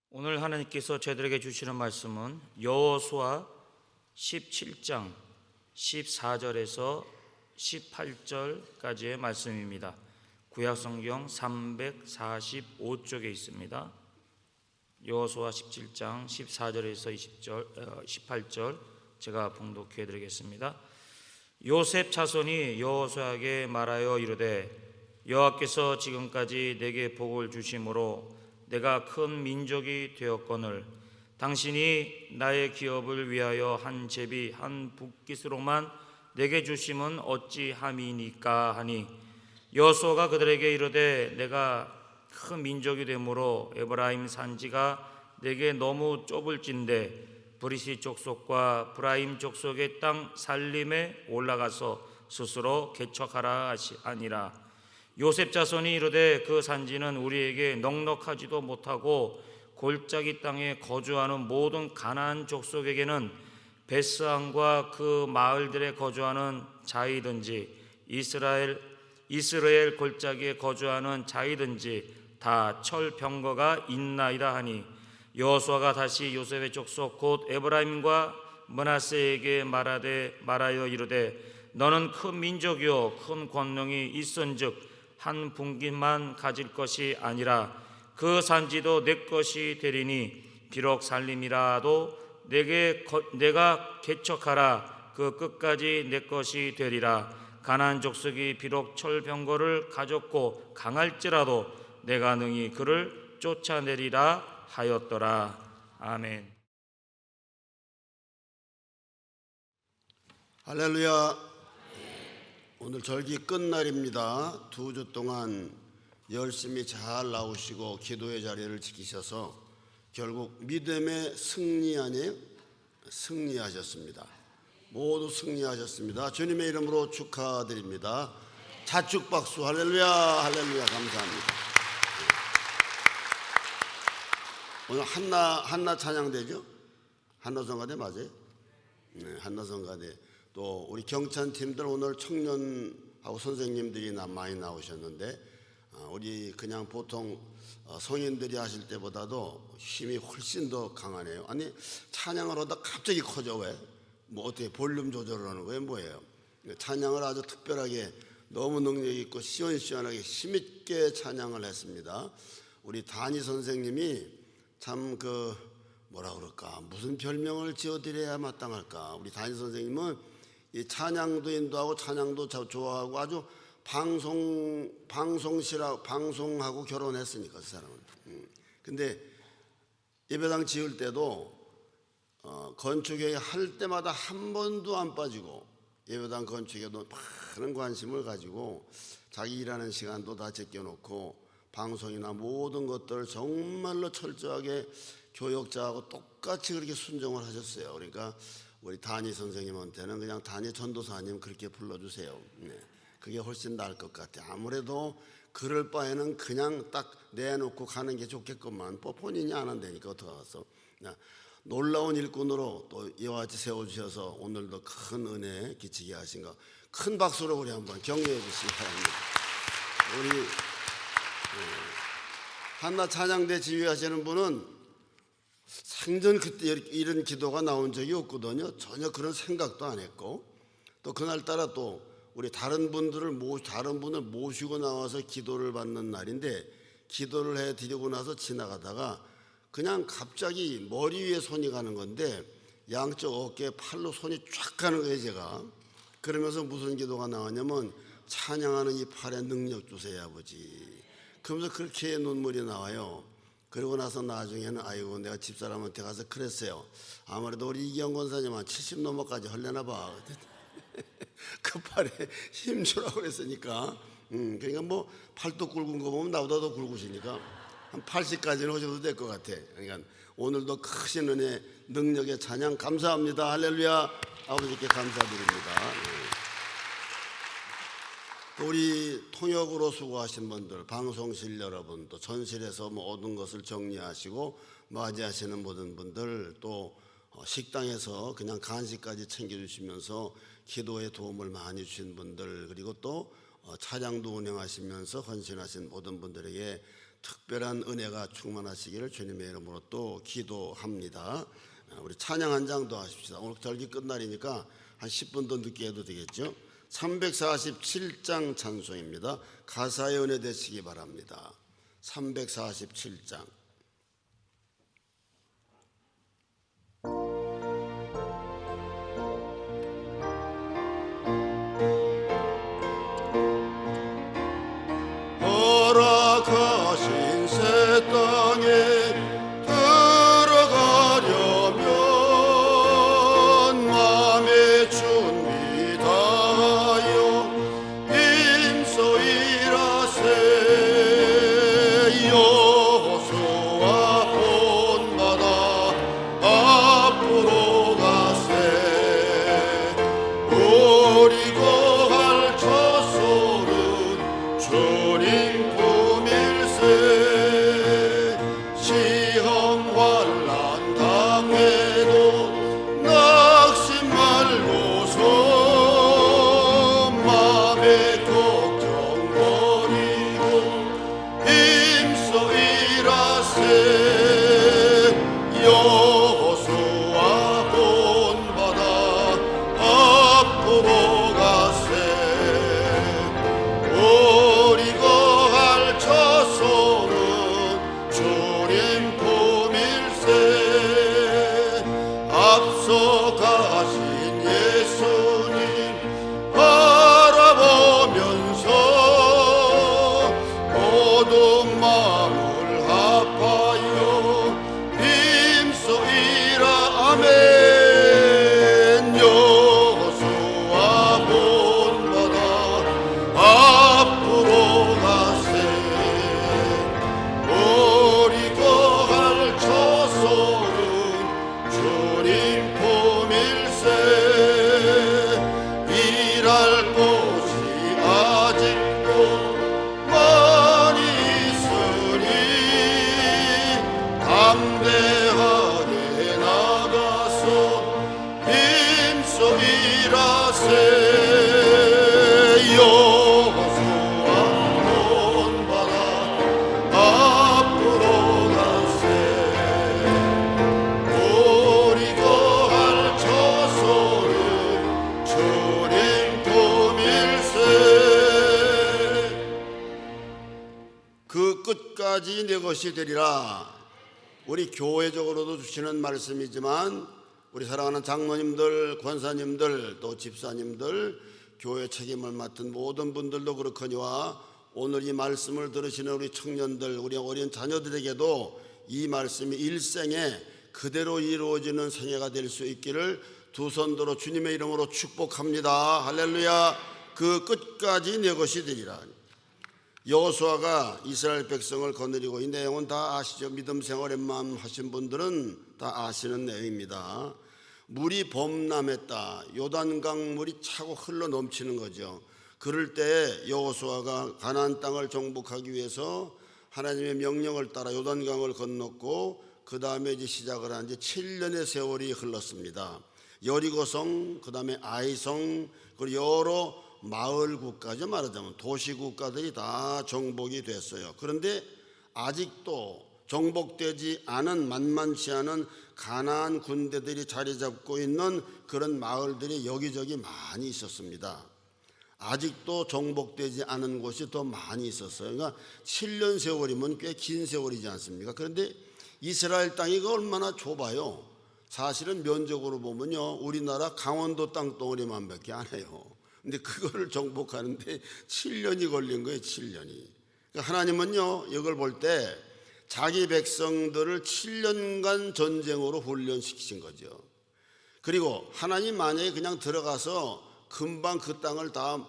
오늘 하나님께서 저희들에게 주시는 말씀은 여호수아 17장 14절에서 18절까지의 말씀입니다. 구약성경 345쪽에 있습니다. 여호수아 17장 14절에서 18절 제가 봉독해 드리겠습니다. 요셉 자손이 여호수아에게 말하여 이르되 여호와께서 지금까지 내게 복을 주심으로 내가 큰 민족이 되었거늘 당신이 나의 기업을 위하여 한 제비 한 붓깃으로만 내게 주심은 어찌함이니까 하니 여호수아가 그들에게 이르되 내가 큰 민족이 되므로 에브라임 산지가 내게 너무 좁을진대 브리시 족속과 브라임 족속의 땅 살림에 올라가서 스스로 개척하라 하니라. 요셉 자손이 이르되 그 산지는 우리에게 넉넉하지도 못하고 골짜기 땅에 거주하는 모든 가나안 족속에게는 베스안과 그 마을들에 거주하는 자이든지 이스라엘 골짜기에 거주하는 자이든지 다 철병거가 있나이다 하니 여호수아가 다시 요셉의 족속 곧 에브라임과 므낫세에게 말하여 이르되 너는 큰 민족이요 큰 권능이 있은즉 한 분깃만 가질 것이 아니라 그 산지도 내 것이 되리니 비록 살림이라도 내가 개척하라 그 끝까지 내 것이 되리라. 가나안 족속이 비록 철병거를 가졌고 강할지라도 내가 능히 그를 쫓아내리라 하였더라. 아멘. 할렐루야. 오늘 절기 끝날입니다. 2주 동안 열심히 잘 나오시고 기도의 자리를 지키셔서 결국 믿음의 승리 아니에요? 승리하셨습니다. 모두 승리하셨습니다. 주님의 이름으로 축하드립니다. 자축 박수. 할렐루야, 할렐루야. 감사합니다. 오늘 한나 찬양대죠? 한나성가대 맞아요? 네, 한나성가대. 또 우리 경찬팀들 오늘 청년하고 선생님들이 많이 나오셨는데 우리 그냥 보통 성인들이 하실 때보다도 힘이 훨씬 더 강하네요. 아니 찬양을 하다 갑자기 커져. 왜? 뭐 어떻게 볼륨 조절을 하는 거예요? 뭐예요? 찬양을 아주 특별하게 너무 능력 있고 시원시원하게 힘있게 찬양을 했습니다. 우리 다니 선생님이 참 뭐라 그럴까, 무슨 별명을 지어드려야 마땅할까. 우리 다니 선생님은 이 찬양도 인도하고 찬양도 좋아하고 아주 방송하고 결혼했으니까 그 사람은. 근데 예배당 지을 때도 건축회의 할 때마다 한 번도 안 빠지고 예배당 건축에도 많은 관심을 가지고 자기 일하는 시간도 다 제껴놓고 방송이나 모든 것들을 정말로 철저하게 교역자하고 똑같이 그렇게 순종을 하셨어요. 그러니까 우리 다니 선생님한테는 그냥 다니 전도사님 그렇게 불러주세요. 네. 그게 훨씬 나을 것 같아요. 아무래도 그럴 바에는 그냥 딱 내놓고 가는 게 좋겠구만. 본인이 안 한다니까 어떡하겠어. 놀라운 일꾼으로 또 이와 같이 세워주셔서 오늘도 큰 은혜 끼치게 하신 거 큰 박수로 우리 한번 격려해 주시기 바랍니다. 우리 한나 찬양대 지휘하시는 분은 생전 그때 이런 기도가 나온 적이 없거든요. 전혀 그런 생각도 안 했고 또 그날따라 또 우리 다른 분을 모시고 나와서 기도를 받는 날인데 기도를 해드리고 나서 지나가다가 그냥 갑자기 머리 위에 손이 가는 건데 양쪽 어깨에 팔로 손이 쫙 가는 거예요. 제가 그러면서 무슨 기도가 나왔냐면 찬양하는 이 팔에 능력 주세요 아버지. 그러면서 그렇게 눈물이 나와요. 그러고 나서 나중에는 아이고 내가 집사람한테 가서 그랬어요. 아무래도 우리 이경 권사님 한 70 넘어까지 헐려나 봐. 그 팔에 힘 주라고 그랬으니까 그러니까 뭐 팔뚝 굵은 거 보면 나보다 더 굵으시니까 한 80까지는 하셔도 될 것 같아. 그러니까 오늘도 크신 은혜 능력의 찬양 감사합니다. 할렐루야. 아버지께 감사드립니다. 우리 통역으로 수고하신 분들, 방송실 여러분, 또 전실에서 모든 것을 정리하시고 맞이하시는 모든 분들, 또 식당에서 그냥 간식까지 챙겨주시면서 기도에 도움을 많이 주신 분들, 그리고 또 차량도 운행하시면서 헌신하신 모든 분들에게 특별한 은혜가 충만하시기를 주님의 이름으로 또 기도합니다. 우리 찬양 한 장 더 하십시다. 오늘 절기 끝날이니까 한 10분 더 늦게 해도 되겠죠. 347장 찬송입니다. 가사의 은혜 되시기 바랍니다. 347장. 허락하신 새 땅에 들어가려면 마음의 준비 다하여 힘써이라세. 여호수아 본받아 앞으로 가세. 우리 거할 처소는 주님 품일세. 시험 환난 당해도 낙심 말고서 맘의 걱정 버리고 힘써 일하세. 여호수아 본받아 앞으로 가세. 우리 거할 처소는 주님 품일세. 앞서가신 예수님 바라보면서 모든 마음을 합하여 힘써 일하. 아멘. 여호수아 본받아 앞으로 가세. 우리 거할 처소는 주님 품일세. 일할 곳이 아직도 많이 있으니 담대하게 나가서 힘써 일하세. 여호수아 본받아 앞으로 가세. 우리 거할 처소는 주님 품일세. 그 끝까지 내 것이 되리라. 우리 교회적으로도 주시는 말씀이지만 우리 사랑하는 장로님들, 권사님들, 또 집사님들, 교회 책임을 맡은 모든 분들도 그렇거니와 오늘 이 말씀을 들으시는 우리 청년들, 우리 어린 자녀들에게도 이 말씀이 일생에 그대로 이루어지는 생애가 될 수 있기를 두 손 들어 주님의 이름으로 축복합니다. 할렐루야. 그 끝까지 내 것이 되리라. 여호수아가 이스라엘 백성을 거느리고, 이 내용은 다 아시죠? 믿음 생활의 마음 하신 분들은 다 아시는 내용입니다. 물이 범람했다. 요단강 물이 차고 흘러 넘치는 거죠. 그럴 때 여호수아가 가나안 땅을 정복하기 위해서 하나님의 명령을 따라 요단강을 건넜고, 그 다음에 이제 시작을 한 지 7년의 세월이 흘렀습니다. 여리고성, 그 다음에 아이성, 그리고 여러 마을 국가죠. 말하자면 도시 국가들이 다 정복이 됐어요. 그런데 아직도 정복되지 않은 만만치 않은 가나안 군대들이 자리 잡고 있는 그런 마을들이 여기저기 많이 있었습니다. 아직도 정복되지 않은 곳이 더 많이 있었어요. 그러니까 7년 세월이면 꽤 긴 세월이지 않습니까? 그런데 이스라엘 땅이 얼마나 좁아요. 사실은 면적으로 보면요, 우리나라 강원도 땅덩어리만 밖에 안 해요. 근데 그거를 정복하는데 7년이 걸린 거예요. 7년이. 그러니까 하나님은요, 이걸 볼 때 자기 백성들을 7년간 전쟁으로 훈련시키신 거죠. 그리고 하나님 만약에 그냥 들어가서 금방 그 땅을 다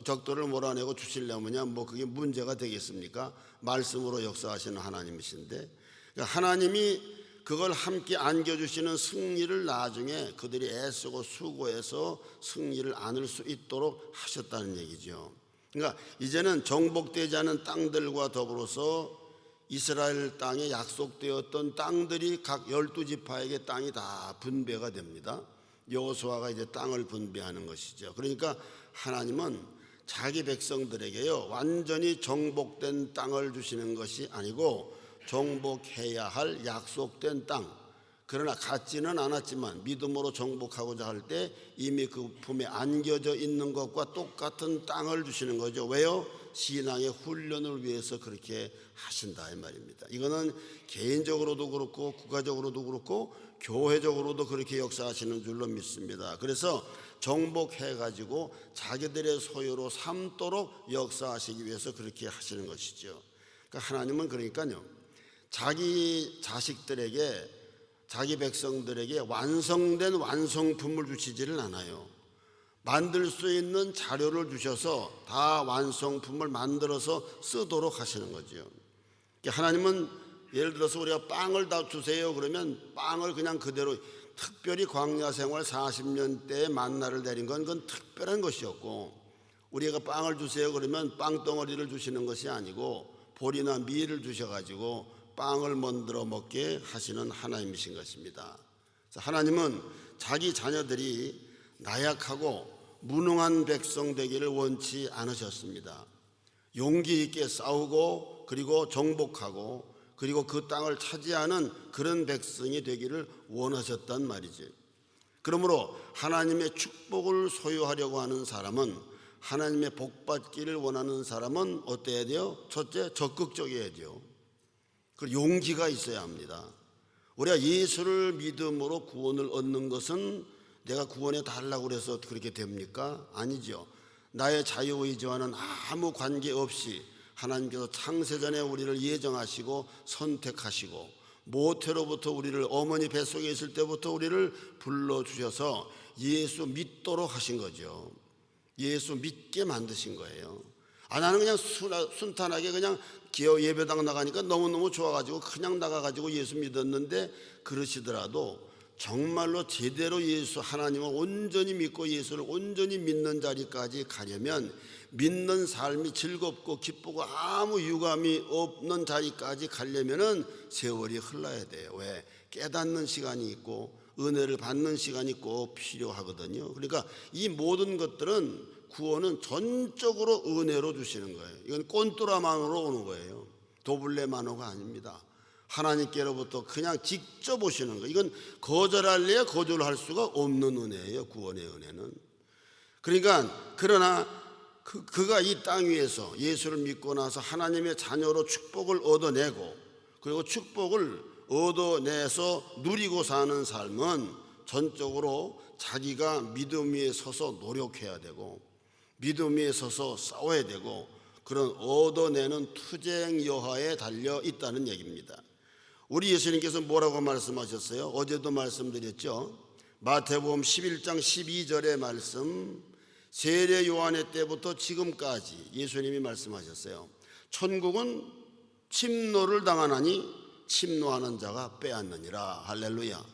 적들을 몰아내고 주시려면 뭐 그게 문제가 되겠습니까? 말씀으로 역사하시는 하나님이신데, 그러니까 하나님이 그걸 함께 안겨주시는 승리를 나중에 그들이 애쓰고 수고해서 승리를 안을 수 있도록 하셨다는 얘기죠. 그러니까 이제는 정복되지 않은 땅들과 더불어서 이스라엘 땅에 약속되었던 땅들이 각 12지파에게 땅이 다 분배가 됩니다. 여호수아가 이제 땅을 분배하는 것이죠. 그러니까 하나님은 자기 백성들에게요 완전히 정복된 땅을 주시는 것이 아니고 정복해야 할 약속된 땅, 그러나 갖지는 않았지만 믿음으로 정복하고자 할 때 이미 그 품에 안겨져 있는 것과 똑같은 땅을 주시는 거죠. 왜요? 신앙의 훈련을 위해서 그렇게 하신다 이 말입니다. 이거는 개인적으로도 그렇고 국가적으로도 그렇고 교회적으로도 그렇게 역사하시는 줄로 믿습니다. 그래서 정복해가지고 자기들의 소유로 삼도록 역사하시기 위해서 그렇게 하시는 것이죠. 그러니까 하나님은 그러니까요 자기 자식들에게, 자기 백성들에게 완성된 완성품을 주시지를 않아요. 만들 수 있는 자료를 주셔서 다 완성품을 만들어서 쓰도록 하시는 거죠. 하나님은 예를 들어서 우리가 빵을 다 주세요 그러면 빵을 그냥 그대로, 특별히 광야 생활 40년 때에 만나를 내린 건 그건 특별한 것이었고, 우리가 빵을 주세요 그러면 빵덩어리를 주시는 것이 아니고 보리나 밀을 주셔가지고 빵을 만들어 먹게 하시는 하나님이신 것입니다. 하나님은 자기 자녀들이 나약하고 무능한 백성 되기를 원치 않으셨습니다. 용기 있게 싸우고 그리고 정복하고 그리고 그 땅을 차지하는 그런 백성이 되기를 원하셨단 말이지. 그러므로 하나님의 축복을 소유하려고 하는 사람은, 하나님의 복 받기를 원하는 사람은 어때야 돼요? 첫째, 적극적이어야 돼요. 그리고 용기가 있어야 합니다. 우리가 예수를 믿음으로 구원을 얻는 것은 내가 구원해 달라고 그래서 그렇게 됩니까? 아니죠. 나의 자유의지와는 아무 관계없이 하나님께서 창세전에 우리를 예정하시고 선택하시고 모태로부터 우리를, 어머니 뱃속에 있을 때부터 우리를 불러주셔서 예수 믿도록 하신 거죠. 예수 믿게 만드신 거예요. 나는 그냥 순탄하게 그냥 기어 예배당 나가니까 너무너무 좋아가지고 그냥 나가가지고 예수 믿었는데, 그러시더라도 정말로 제대로 예수, 하나님을 온전히 믿고 예수를 온전히 믿는 자리까지 가려면, 믿는 삶이 즐겁고 기쁘고 아무 유감이 없는 자리까지 가려면은 세월이 흘러야 돼요. 왜? 깨닫는 시간이 있고 은혜를 받는 시간이 꼭 필요하거든요. 그러니까 이 모든 것들은, 구원은 전적으로 은혜로 주시는 거예요. 이건 꼰뚜라만으로 오는 거예요. 도블레만호가 아닙니다. 하나님께로부터 그냥 직접 오시는 거예요. 이건 거절할래야 거절할 수가 없는 은혜예요. 구원의 은혜는. 그러니까 그러나 그가 이 땅 위에서 예수를 믿고 나서 하나님의 자녀로 축복을 얻어내고 그리고 축복을 얻어내서 누리고 사는 삶은 전적으로 자기가 믿음 위에 서서 노력해야 되고 믿음 위에 서서 싸워야 되고 그런 얻어내는 투쟁 여하에 달려 있다는 얘기입니다. 우리 예수님께서 뭐라고 말씀하셨어요? 어제도 말씀드렸죠. 마태복음 11장 12절의 말씀, 세례 요한의 때부터 지금까지 예수님이 말씀하셨어요. 천국은 침노를 당하나니 침노하는 자가 빼앗느니라. 할렐루야.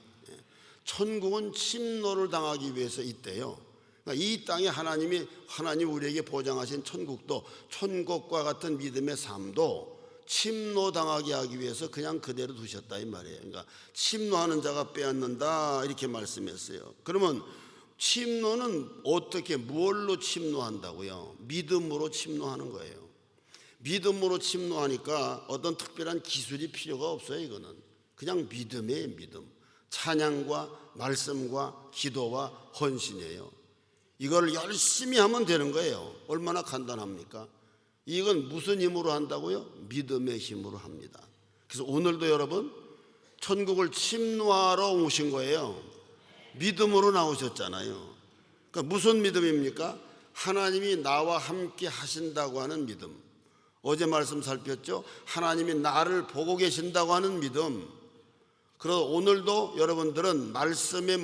천국은 침노를 당하기 위해서 있대요. 그러니까 이 땅에 하나님 우리에게 보장하신 천국도, 천국과 같은 믿음의 삶도 침노당하게 하기 위해서 그냥 그대로 두셨다 이 말이에요. 그러니까 침노하는 자가 빼앗는다 이렇게 말씀했어요. 그러면 침노는 어떻게, 뭘로 침노한다고요? 믿음으로 침노하는 거예요. 믿음으로 침노하니까 어떤 특별한 기술이 필요가 없어요. 이거는 그냥 믿음이에요. 믿음, 찬양과 말씀과 기도와 헌신이에요. 이걸 열심히 하면 되는 거예요. 얼마나 간단합니까? 이건 무슨 힘으로 한다고요? 믿음의 힘으로 합니다. 그래서 오늘도 여러분 천국을 침노하러 오신 거예요. 믿음으로 나오셨잖아요. 그러니까 무슨 믿음입니까? 하나님이 나와 함께 하신다고 하는 믿음. 어제 말씀 살폈죠? 하나님이 나를 보고 계신다고 하는 믿음. 그래서 오늘도 여러분들은 말씀에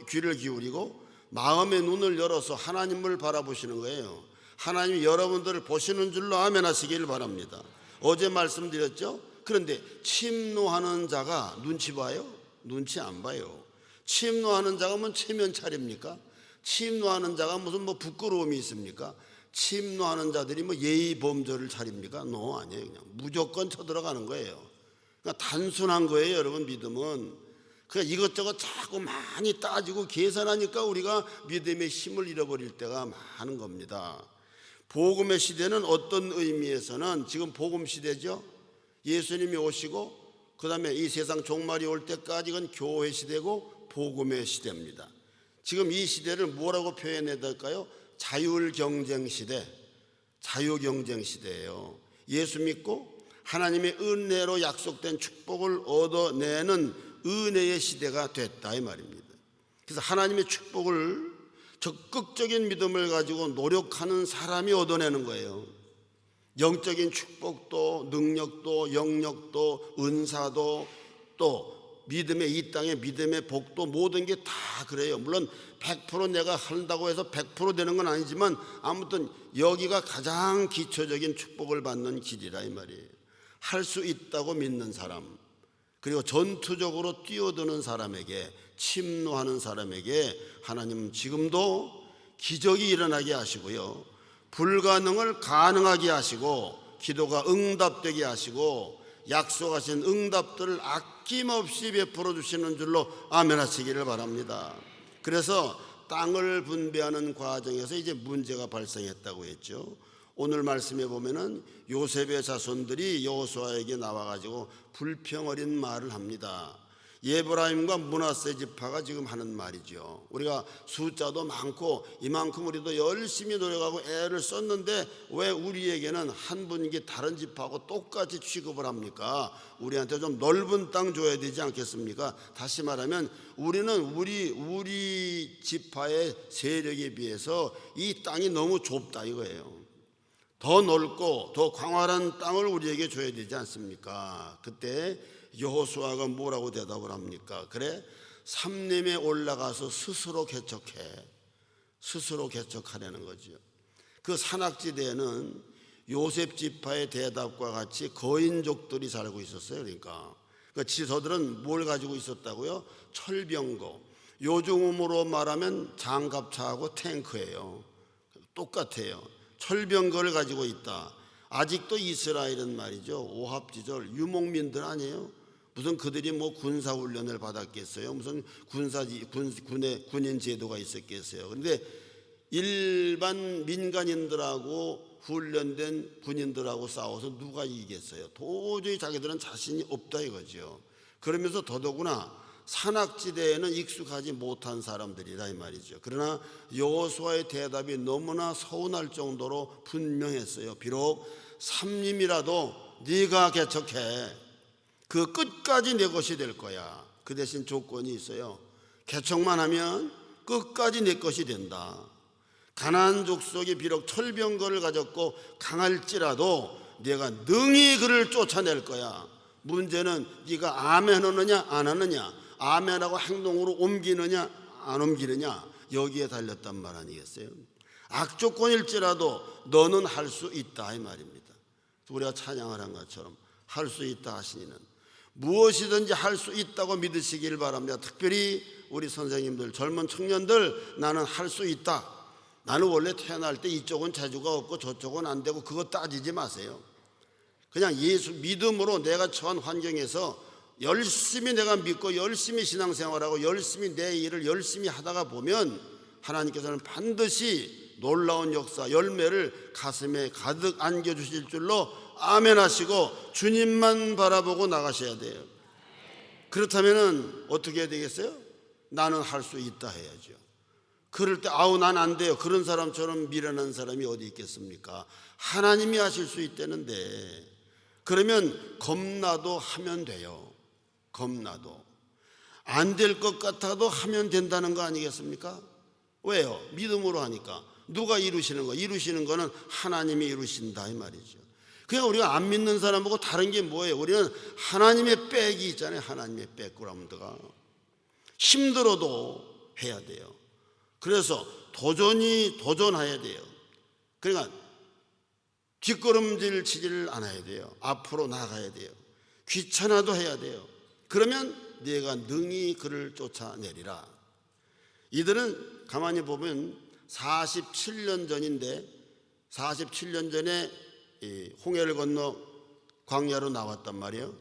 귀를 기울이고 마음의 눈을 열어서 하나님을 바라보시는 거예요. 하나님이 여러분들을 보시는 줄로 아멘하시기를 바랍니다. 어제 말씀드렸죠? 그런데 침노하는 자가 눈치 봐요? 눈치 안 봐요. 침노하는 자가 뭐 체면 차립니까? 침노하는 자가 무슨 부끄러움이 있습니까? 침노하는 자들이 예의 범절을 차립니까? 아니에요. 그냥 무조건 쳐들어가는 거예요. 그러니까 단순한 거예요, 여러분. 믿음은 그냥 이것저것 자꾸 많이 따지고 계산하니까 우리가 믿음의 힘을 잃어버릴 때가 많은 겁니다. 복음의 시대는 어떤 의미에서는 지금 복음 시대죠. 예수님이 오시고 그 다음에 이 세상 종말이 올 때까지 는 교회 시대고 복음의 시대입니다. 지금 이 시대를 뭐라고 표현해야 될까요? 자율경쟁 시대, 자유경쟁 시대예요. 예수 믿고 하나님의 은혜로 약속된 축복을 얻어내는 은혜의 시대가 됐다 이 말입니다. 그래서 하나님의 축복을 적극적인 믿음을 가지고 노력하는 사람이 얻어내는 거예요. 영적인 축복도 능력도 영역도 은사도 또 믿음의 이 땅의 믿음의 복도 모든 게 다 그래요. 물론 100% 내가 한다고 해서 100% 되는 건 아니지만 아무튼 여기가 가장 기초적인 축복을 받는 길이라 이 말이에요. 할 수 있다고 믿는 사람, 그리고 전투적으로 뛰어드는 사람에게, 침노하는 사람에게 하나님은 지금도 기적이 일어나게 하시고요, 불가능을 가능하게 하시고 기도가 응답되게 하시고 약속하신 응답들을 아낌없이 베풀어 주시는 줄로 아멘 하시기를 바랍니다. 그래서 땅을 분배하는 과정에서 이제 문제가 발생했다고 했죠. 오늘 말씀에 보면은 요셉의 자손들이 여호수아에게 나와가지고 불평어린 말을 합니다. 에브라임과 므낫세 지파가 지금 하는 말이죠. 우리가 숫자도 많고 이만큼 우리도 열심히 노력하고 애를 썼는데 왜 우리에게는 한 분께 다른 지파하고 똑같이 취급을 합니까? 우리한테 좀 넓은 땅 줘야 되지 않겠습니까? 다시 말하면 우리는 우리 지파의 세력에 비해서 이 땅이 너무 좁다 이거예요. 더 넓고 더 광활한 땅을 우리에게 줘야 되지 않습니까? 그때 여호수아가 뭐라고 대답을 합니까? 그래, 삼림에 올라가서 스스로 개척하려는 거죠. 그 산악지대에는 요셉 지파의 대답과 같이 거인족들이 살고 있었어요. 그러니까 저들은 뭘 가지고 있었다고요? 철병거. 요즘으로 말하면 장갑차하고 탱크예요. 똑같아요. 철병거를 가지고 있다. 아직도 이스라엘은 말이죠, 오합지졸 유목민들 아니에요? 무슨 그들이 뭐 군사훈련을 받았겠어요? 무슨 군인 제도가 있었겠어요? 그런데 일반 민간인들하고 훈련된 군인들하고 싸워서 누가 이기겠어요? 도저히 자기들은 자신이 없다 이거죠. 그러면서 더더구나 산악지대에는 익숙하지 못한 사람들이라 이 말이죠. 그러나 여호수아의 대답이 너무나 서운할 정도로 분명했어요. 비록 삼림이라도 네가 개척해. 그 끝까지 내 것이 될 거야. 그 대신 조건이 있어요. 개척만 하면 끝까지 내 것이 된다. 가나안 족속이 비록 철병거를 가졌고 강할지라도 내가 능히 그를 쫓아낼 거야. 문제는 네가 아멘 하느냐 안 하느냐, 아멘하고 행동으로 옮기느냐 안 옮기느냐, 여기에 달렸단 말 아니겠어요? 악조건일지라도 너는 할 수 있다 이 말입니다. 우리가 찬양을 한 것처럼 할 수 있다 하시니는 무엇이든지 할 수 있다고 믿으시길 바랍니다. 특별히 우리 선생님들, 젊은 청년들, 나는 할 수 있다. 나는 원래 태어날 때 이쪽은 재주가 없고 저쪽은 안 되고 그거 따지지 마세요. 그냥 예수 믿음으로 내가 처한 환경에서 열심히 내가 믿고 열심히 신앙생활하고 열심히 내 일을 열심히 하다가 보면 하나님께서는 반드시 놀라운 역사, 열매를 가슴에 가득 안겨주실 줄로 아멘 하시고 주님만 바라보고 나가셔야 돼요. 그렇다면 어떻게 해야 되겠어요? 나는 할 수 있다 해야죠. 그럴 때 아우 난 안 돼요. 그런 사람처럼 미련한 사람이 어디 있겠습니까? 하나님이 하실 수 있다는데, 그러면 겁나도 하면 돼요. 겁나도 안 될 것 같아도 하면 된다는 거 아니겠습니까? 왜요? 믿음으로 하니까. 누가 이루시는 거? 이루시는 거는 하나님이 이루신다 이 말이죠. 그냥 우리가 안 믿는 사람하고 다른 게 뭐예요? 우리는 하나님의 백이 있잖아요. 하나님의 백그라운드가 힘들어도 해야 돼요. 그래서 도전해야 돼요. 그러니까 뒷걸음질 치지를 않아야 돼요. 앞으로 나가야 돼요. 귀찮아도 해야 돼요. 그러면 네가 능히 그를 쫓아내리라. 이들은 가만히 보면 47년 전인데 47년 전에 홍해를 건너 광야로 나왔단 말이에요.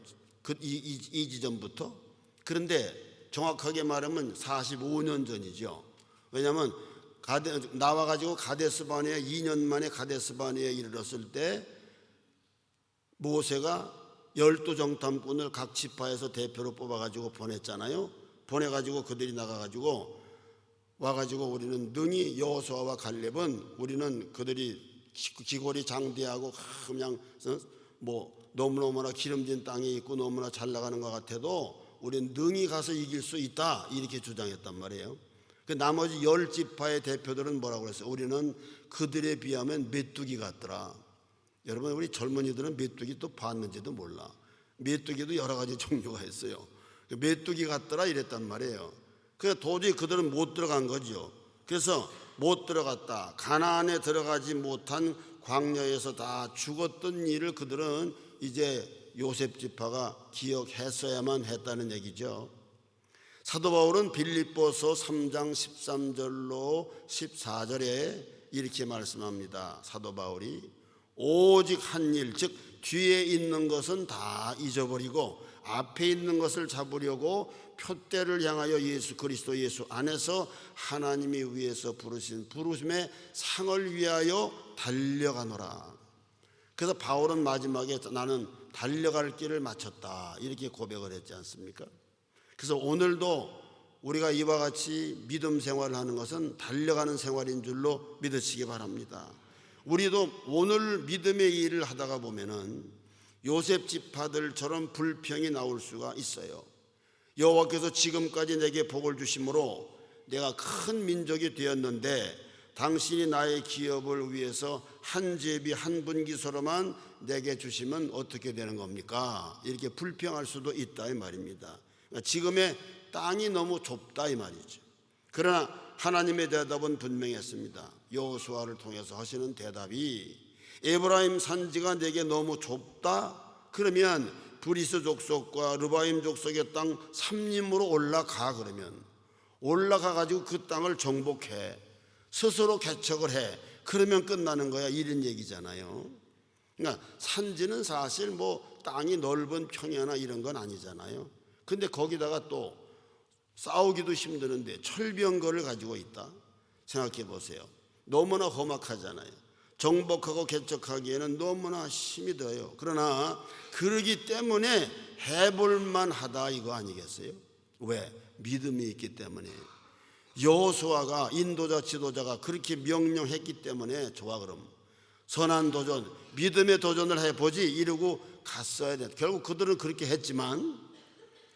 이 지점부터. 그런데 정확하게 말하면 45년 전이죠. 왜냐하면 나와가지고 가데스바네에 2년 만에 가데스바네에 이르렀을 때 모세가 12정탐꾼을 각 지파에서 대표로 뽑아가지고 보냈잖아요. 보내가지고 그들이 나가가지고 와가지고 우리는 능히 여호수아와 갈렙은 우리는 그들이 기골이 장대하고 그냥 뭐 너무너무나 기름진 땅에 있고 너무나 잘 나가는 것 같아도 우리는 능히 가서 이길 수 있다 이렇게 주장했단 말이에요. 그 나머지 10지파의 대표들은 뭐라고 그랬어요? 우리는 그들에 비하면 메뚜기 같더라. 여러분 우리 젊은이들은 메뚜기 또 봤는지도 몰라. 메뚜기도 여러 가지 종류가 있어요. 메뚜기 같더라 이랬단 말이에요. 그래서 도저히 그들은 못 들어간 거죠. 그래서 못 들어갔다. 가나안에 들어가지 못한 광야에서 다 죽었던 일을 그들은 이제 요셉 지파가 기억했어야만 했다는 얘기죠. 사도 바울은 빌립보서 3장 13절로 14절에 이렇게 말씀합니다. 사도 바울이 오직 한 일, 즉 뒤에 있는 것은 다 잊어버리고 앞에 있는 것을 잡으려고 표대를 향하여 예수 그리스도 예수 안에서 하나님이 위에서 부르신 부르심의 상을 위하여 달려가노라. 그래서 바울은 마지막에 나는 달려갈 길을 마쳤다 이렇게 고백을 했지 않습니까? 그래서 오늘도 우리가 이와 같이 믿음 생활을 하는 것은 달려가는 생활인 줄로 믿으시기 바랍니다. 우리도 오늘 믿음의 일을 하다가 보면은 요셉 지파들처럼 불평이 나올 수가 있어요. 여호와께서 지금까지 내게 복을 주심으로 내가 큰 민족이 되었는데 당신이 나의 기업을 위해서 한 제비 한 분기소로만 내게 주시면 어떻게 되는 겁니까? 이렇게 불평할 수도 있다 이 말입니다. 지금의 땅이 너무 좁다 이 말이죠. 그러나 하나님의 대답은 분명했습니다. 여호수아를 통해서 하시는 대답이 에브라임 산지가 내게 너무 좁다. 그러면 브리스 족속과 르바임 족속의 땅 삼림으로 올라가. 그러면 올라가 가지고 그 땅을 정복해 스스로 개척을 해. 그러면 끝나는 거야 이런 얘기잖아요. 그러니까 산지는 사실 뭐 땅이 넓은 평야나 이런 건 아니잖아요. 근데 거기다가 또 싸우기도 힘드는데 철병거를 가지고 있다. 생각해 보세요. 너무나 험악하잖아요. 정복하고 개척하기에는 너무나 힘이 들어요. 그러나 그러기 때문에 해볼만 하다 이거 아니겠어요? 왜? 믿음이 있기 때문에. 여호수아가 인도자 지도자가 그렇게 명령했기 때문에 좋아. 그럼 선한 도전, 믿음의 도전을 해보지 이러고 갔어야 돼. 결국 그들은 그렇게 했지만,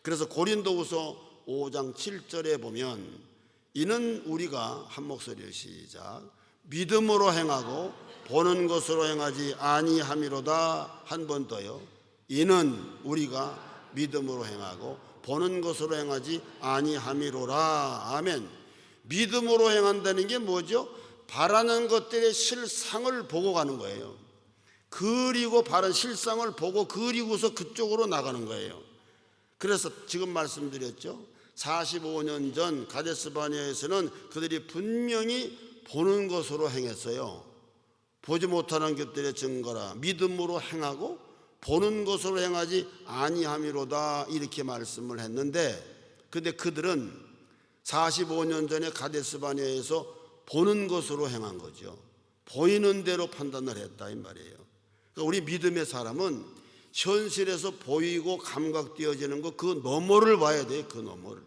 그래서 고린도후서 5장 7절에 보면 이는 우리가 한 목소리로 시작 믿음으로 행하고 보는 것으로 행하지 아니함이로다. 한 번 더요. 이는 우리가 믿음으로 행하고 보는 것으로 행하지 아니함이로라. 아멘. 믿음으로 행한다는 게 뭐죠? 바라는 것들의 실상을 보고 가는 거예요. 그리고 바른 실상을 보고 그리고서 그쪽으로 나가는 거예요. 그래서 지금 말씀드렸죠. 45년 전 가데스바네아에서는 그들이 분명히 보는 것으로 행했어요. 보지 못하는 것들의 증거라. 믿음으로 행하고 보는 것으로 행하지 아니함이로다 이렇게 말씀을 했는데, 근데 그들은 45년 전에 가데스바네아에서 보는 것으로 행한 거죠. 보이는 대로 판단을 했다 이 말이에요. 그러니까 우리 믿음의 사람은 현실에서 보이고 감각되어지는 거 그 너머를 봐야 돼요. 그 너머를.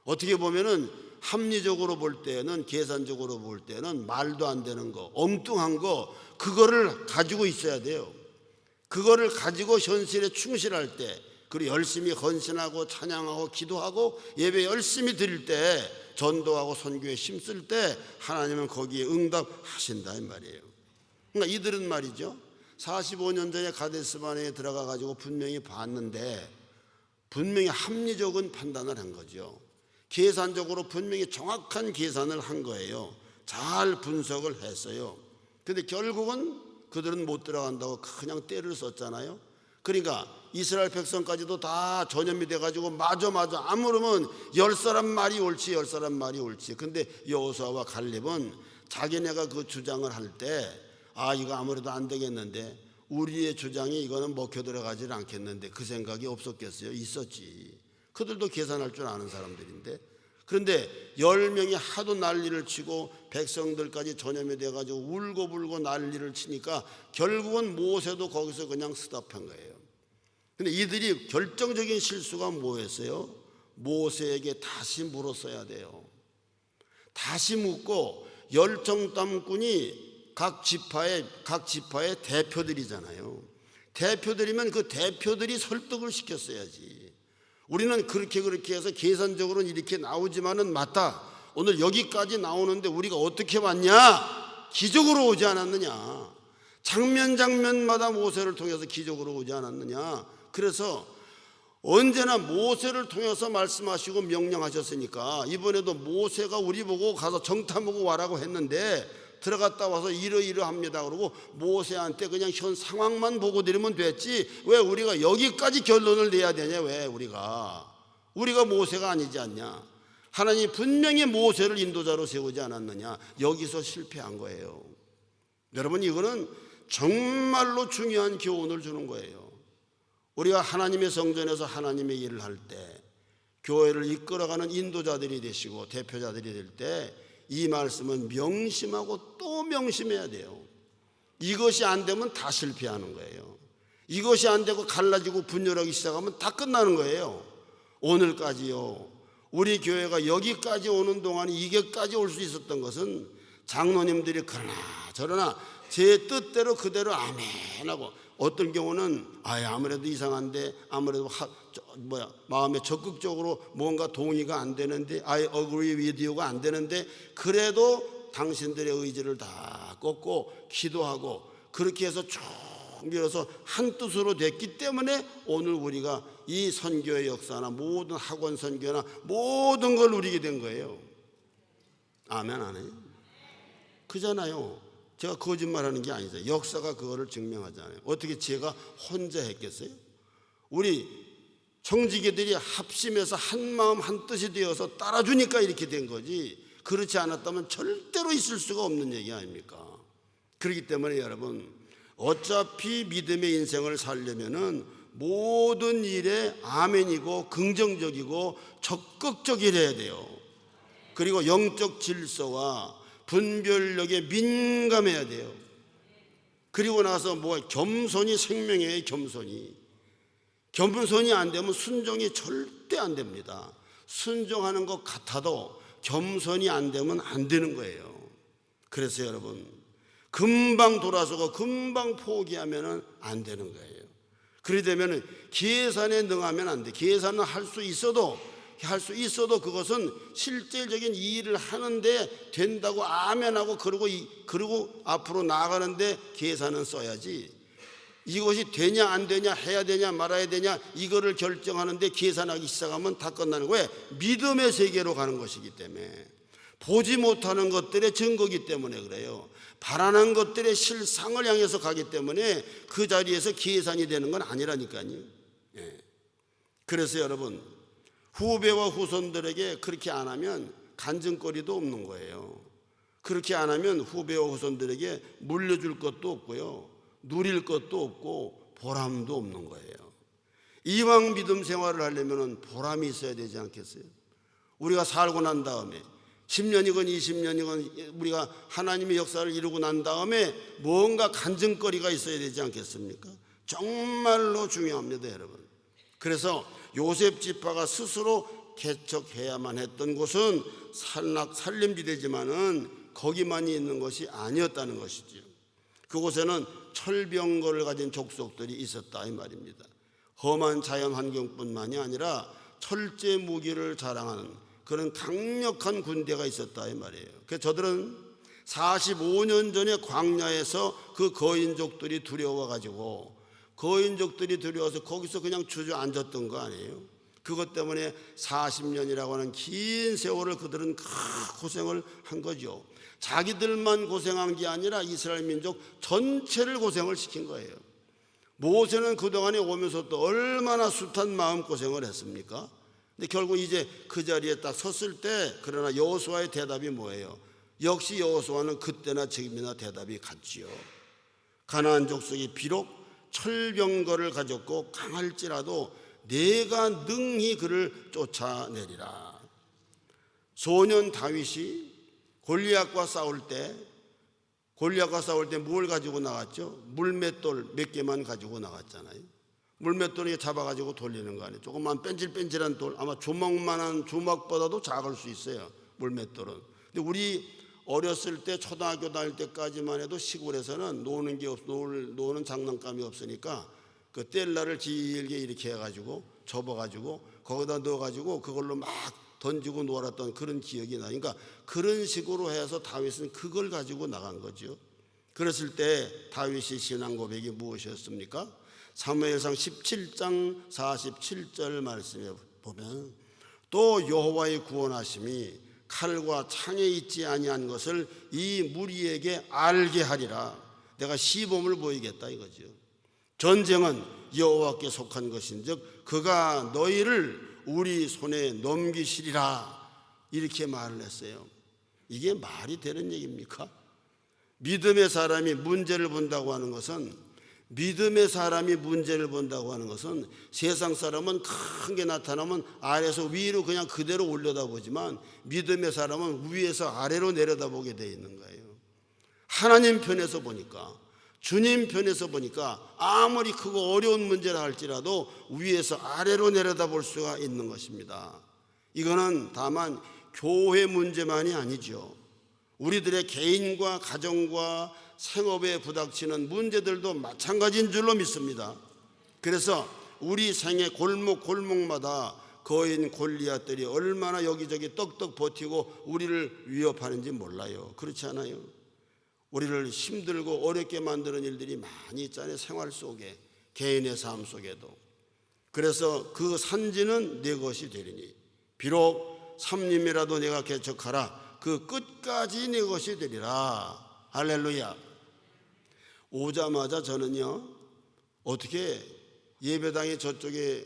어떻게 보면은 합리적으로 볼 때는, 계산적으로 볼 때는 말도 안 되는 거, 엉뚱한 거, 그거를 가지고 있어야 돼요. 그거를 가지고 현실에 충실할 때, 그리고 열심히 헌신하고 찬양하고 기도하고 예배 열심히 드릴 때, 전도하고 선교에 힘쓸 때 하나님은 거기에 응답하신다 이 말이에요. 그러니까 이들은 말이죠, 45년 전에 가데스바네에 들어가 가지고 분명히 봤는데 분명히 합리적인 판단을 한 거죠. 계산적으로 분명히 정확한 계산을 한 거예요. 잘 분석을 했어요. 근데 결국은 그들은 못 들어간다고 그냥 때를 썼잖아요. 그러니까 이스라엘 백성까지도 다 전염이 돼가지고 맞아 아무르면 10사람 말이 옳지 10사람 말이 옳지. 근데 여호수아와 갈렙은 자기네가 그 주장을 할 때 이거 아무래도 안 되겠는데, 우리의 주장이 이거는 먹혀 들어가질 않겠는데, 그 생각이 없었겠어요? 있었지. 그들도 계산할 줄 아는 사람들인데 그런데 10명이 하도 난리를 치고 백성들까지 전염이 돼가지고 울고불고 난리를 치니까 결국은 모세도 거기서 그냥 스탑한 거예요. 근데 이들이 결정적인 실수가 뭐였어요? 모세에게 다시 물었어야 돼요. 다시 묻고, 열정탐꾼이 각 지파의 대표들이잖아요. 대표들이면 그 대표들이 설득을 시켰어야지. 우리는 그렇게 해서 계산적으로는 이렇게 나오지만은 맞다, 오늘 여기까지 나오는데 우리가 어떻게 왔냐? 기적으로 오지 않았느냐? 장면마다 모세를 통해서 기적으로 오지 않았느냐? 그래서 언제나 모세를 통해서 말씀하시고 명령하셨으니까 이번에도 모세가 우리 보고 가서 정탐하고 와라고 했는데 들어갔다 와서 이러이러합니다 그러고 모세한테 그냥 현 상황만 보고 드리면 됐지, 왜 우리가 여기까지 결론을 내야 되냐? 왜 우리가 모세가 아니지 않냐? 하나님이 분명히 모세를 인도자로 세우지 않았느냐? 여기서 실패한 거예요. 여러분, 이거는 정말로 중요한 교훈을 주는 거예요. 우리가 하나님의 성전에서 하나님의 일을 할 때, 교회를 이끌어가는 인도자들이 되시고 대표자들이 될 때 이 말씀은 명심하고 또 명심해야 돼요. 이것이 안 되면 다 실패하는 거예요. 이것이 안 되고 갈라지고 분열하기 시작하면 다 끝나는 거예요. 오늘까지요, 우리 교회가 여기까지 오는 동안 이게까지 올 수 있었던 것은 장로님들이 그러나 저러나 제 뜻대로 그대로 아멘하고, 어떤 경우는 아무래도 이상한데, 아무래도 마음에 적극적으로 뭔가 동의가 안 되는데, I agree with you가 안 되는데, 그래도 당신들의 의지를 다 꺾고 기도하고 그렇게 해서 쭉 밀어서 한 뜻으로 됐기 때문에 오늘 우리가 이 선교의 역사나 모든 학원 선교나 모든 걸 누리게 된 거예요. 아멘 안 해요? 그잖아요. 제가 거짓말하는 게 아니죠. 역사가 그거를 증명하잖아요. 어떻게 제가 혼자 했겠어요? 우리 청지기들이 합심해서 한 마음 한 뜻이 되어서 따라주니까 이렇게 된 거지, 그렇지 않았다면 절대로 있을 수가 없는 얘기 아닙니까? 그렇기 때문에 여러분, 어차피 믿음의 인생을 살려면은 모든 일에 아멘이고 긍정적이고 적극적이래야 돼요. 그리고 영적 질서와 분별력에 민감해야 돼요. 그리고 나서 겸손이 생명이에요. 겸손이 안 되면 순종이 절대 안 됩니다. 순종하는 것 같아도 겸손이 안 되면 안 되는 거예요. 그래서 여러분, 금방 돌아서고 금방 포기하면 안 되는 거예요. 그러려면 계산에 능하면 안 돼. 계산은 할 수 있어도 그것은 실질적인 일을 하는데 된다고 아멘하고 그러고 앞으로 나아가는데 계산은 써야지, 이것이 되냐 안 되냐, 해야 되냐 말아야 되냐, 이거를 결정하는데 계산하기 시작하면 다 끝나는 거예요. 믿음의 세계로 가는 것이기 때문에, 보지 못하는 것들의 증거이기 때문에 그래요. 바라는 것들의 실상을 향해서 가기 때문에 그 자리에서 계산이 되는 건 아니라니까요. 그래서 여러분, 후배와 후손들에게 그렇게 안 하면 간증거리도 없는 거예요. 그렇게 안 하면 후배와 후손들에게 물려줄 것도 없고요, 누릴 것도 없고 보람도 없는 거예요. 이왕 믿음 생활을 하려면 보람이 있어야 되지 않겠어요? 우리가 살고 난 다음에 10년이건 20년이건 우리가 하나님의 역사를 이루고 난 다음에 뭔가 간증거리가 있어야 되지 않겠습니까? 정말로 중요합니다, 여러분. 그래서 요셉 지파가 스스로 개척해야만 했던 곳은 산림지대지만은 거기만 있는 것이 아니었다는 것이죠. 그곳에는 철병거를 가진 족속들이 있었다 이 말입니다. 험한 자연 환경뿐만이 아니라 철제 무기를 자랑하는 그런 강력한 군대가 있었다 이 말이에요. 그래서 저들은 45년 전에 광야에서 그 거인족들이 두려워가지고, 거인족들이 두려워서 거기서 그냥 주저앉았던 거 아니에요? 그것 때문에 40년이라고 하는 긴 세월을 그들은 고생을 한 거죠. 자기들만 고생한 게 아니라 이스라엘 민족 전체를 고생을 시킨 거예요. 모세는 그동안에 오면서 또 얼마나 숱한 마음고생을 했습니까? 근데 결국 이제 그 자리에 딱 섰을 때, 그러나 여호수아의 대답이 뭐예요? 역시 여호수아는 그때나 지금이나 대답이 같지요. 가나안 족속이 비록 철병거를 가졌고 강할지라도 내가 능히 그를 쫓아내리라. 소년 다윗이 골리앗과 싸울 때 뭘 가지고 나갔죠? 물맷돌 몇 개만 가지고 나갔잖아요. 물맷돌을 잡아가지고 돌리는 거 아니에요. 조그만 뺀질뺀질한 돌, 아마 주먹보다도 작을 수 있어요, 물맷돌은. 근데 우리 어렸을 때 초등학교 다닐 때까지만 해도 시골에서는 노는 장난감이 없으니까 그 뗄날을 길게 이렇게 해가지고 접어가지고 거기다 넣어가지고 그걸로 막 던지고 놀았던 그런 기억이 나요. 그러니까 그런 식으로 해서 다윗은 그걸 가지고 나간 거죠. 그랬을 때 다윗의 신앙 고백이 무엇이었습니까? 사무엘상 17장 47절 말씀에 보면 또 여호와의 구원하심이 칼과 창에 있지 아니한 것을 이 무리에게 알게 하리라. 내가 시범을 보이겠다 이거죠. 전쟁은 여호와께 속한 것인즉 그가 너희를 우리 손에 넘기시리라, 이렇게 말을 했어요. 이게 말이 되는 얘기입니까? 믿음의 사람이 문제를 본다고 하는 것은 세상 사람은 큰 게 나타나면 아래에서 위로 그냥 그대로 올려다보지만 믿음의 사람은 위에서 아래로 내려다보게 되어 있는 거예요. 하나님 편에서 보니까, 주님 편에서 보니까 아무리 크고 어려운 문제라 할지라도 위에서 아래로 내려다볼 수가 있는 것입니다. 이거는 다만 교회 문제만이 아니죠. 우리들의 개인과 가정과 생업에 부닥치는 문제들도 마찬가지인 줄로 믿습니다. 그래서 우리 생의 골목마다 거인 골리앗들이 얼마나 여기저기 떡떡 버티고 우리를 위협하는지 몰라요. 그렇지 않아요? 우리를 힘들고 어렵게 만드는 일들이 많이 있잖아요. 생활 속에, 개인의 삶 속에도. 그래서 그 산지는 내 것이 되리니 비록 삼림이라도 내가 개척하라, 그 끝까지 내 것이 되리라. 할렐루야. 오자마자 저는요, 어떻게 예배당에 저쪽에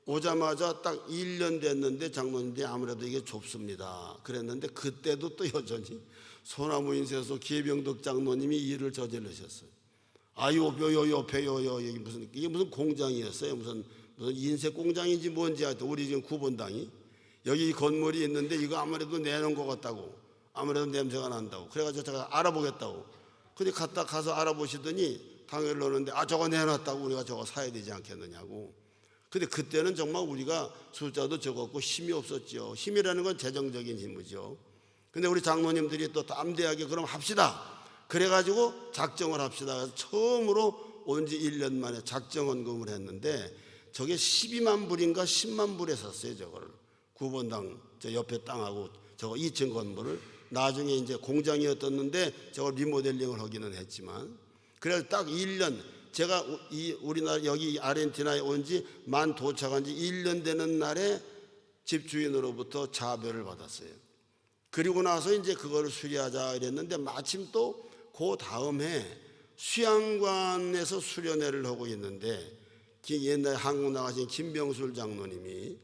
오자마자 딱 1년 됐는데 장로님들이 아무래도 이게 좁습니다 그랬는데, 그때도 또 여전히 소나무 인쇄소 기회병덕 장로님이 일을 저지르셨어요. 옆에요. 이게 무슨 공장이었어요. 무슨 인쇄 공장인지 뭔지 하여튼 우리 지금 구본당이 여기 건물이 있는데 이거 아무래도 내놓은 것 같다고, 아무래도 냄새가 난다고. 그래가지고 제가 알아보겠다고. 근데 가서 알아보시더니 당연히 넣는데 저거 내놨다고, 우리가 저거 사야 되지 않겠느냐고. 근데 그때는 정말 우리가 숫자도 적었고 힘이 없었죠. 힘이라는 건 재정적인 힘이죠. 근데 우리 장로님들이 또 담대하게 그럼 합시다. 그래가지고 작정을 합시다. 그래서 처음으로 온 지 1년 만에 작정헌금을 했는데 저게 12만 불인가 10만 불에 샀어요. 저거를 구본당 저 옆에 땅하고 저거 2층 건물을. 나중에 이제 공장이었었는데 저걸 리모델링을 하기는 했지만, 그래서 딱 1년, 제가 우리나라 여기 아르헨티나에 온 지 만 도착한 지 1년 되는 날에 집주인으로부터 자별을 받았어요. 그리고 나서 이제 그거를 수리하자 이랬는데 마침 또 그 다음 해 수양관에서 수련회를 하고 있는데 옛날에 한국 나가신 김병술 장로님이,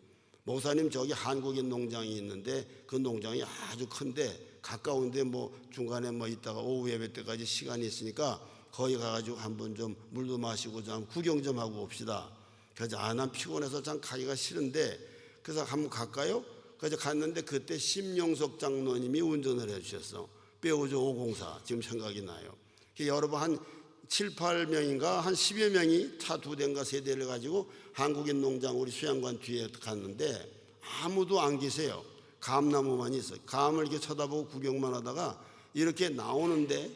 목사님 저기 한국인 농장이 있는데 그 농장이 아주 큰데 가까운데 뭐 중간에 뭐 있다가 오후 예배 때까지 시간이 있으니까 거기 가가지고 한번 좀 물도 마시고 좀 구경 좀 하고 옵시다. 그래서 난 피곤해서 참 가기가 싫은데 그래서 한번 갈까요? 그래서 갔는데 그때 심용석 장로님이 운전을 해주셨어. 빼오죠 504 지금 생각이 나요. 여러분 한 7, 8명인가 한 10여 명이 차 2대인가 3대를 가지고 한국인 농장 우리 수양관 뒤에 갔는데 아무도 안 계세요. 감나무만 있어요. 감을 이렇게 쳐다보고 구경만 하다가 이렇게 나오는데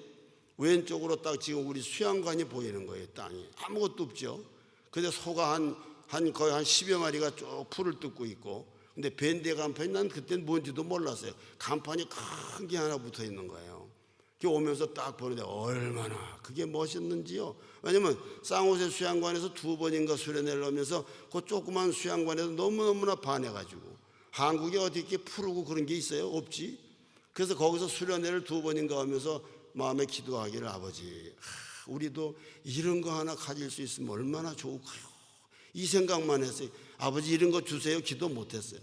왼쪽으로 딱 지금 우리 수양관이 보이는 거예요. 땅이 아무것도 없죠. 근데 소가 거의 한 10여 마리가 쭉 풀을 뜯고 있고, 근데 밴드 간판이 난 그때는 뭔지도 몰랐어요. 간판이 큰 게 하나 붙어 있는 거예요. 오면서 딱 보는데 얼마나 그게 멋있는지요. 왜냐면 쌍호세 수양관에서 2번인가 수련회를 하면서 그 조그만 수양관에서 너무너무나 반해가지고 한국에 어디 이렇게 푸르고 그런 게 있어요? 없지. 그래서 거기서 수련회를 2번인가 하면서 마음에 기도하기를, 아버지 우리도 이런 거 하나 가질 수 있으면 얼마나 좋을까요? 이 생각만 했어요. 아버지 이런 거 주세요. 기도 못했어요.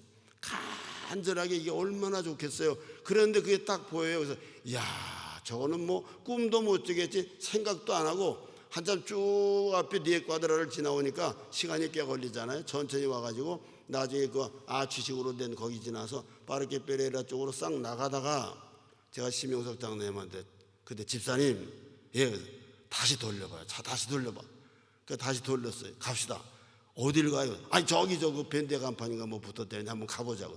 간절하게 이게 얼마나 좋겠어요. 그런데 그게 딱 보여요. 그래서 저거는 뭐 꿈도 못 주겠지 생각도 안 하고 한참 쭉 앞에 네 과드라를 지나오니까 시간이 꽤 걸리잖아요. 천천히 와가지고 나중에 그 아치식으로 된 거기 지나서 파르케 페레이라 쪽으로 싹 나가다가 제가 심영석 장로님한테 그때 집사님, 예, 다시 돌려봐요. 차 다시 돌려봐. 그 다시 돌렸어요. 갑시다. 어딜 가요? 아니 저기 저 그 밴드 간판인가 뭐 붙었대는데 한번 가보자고.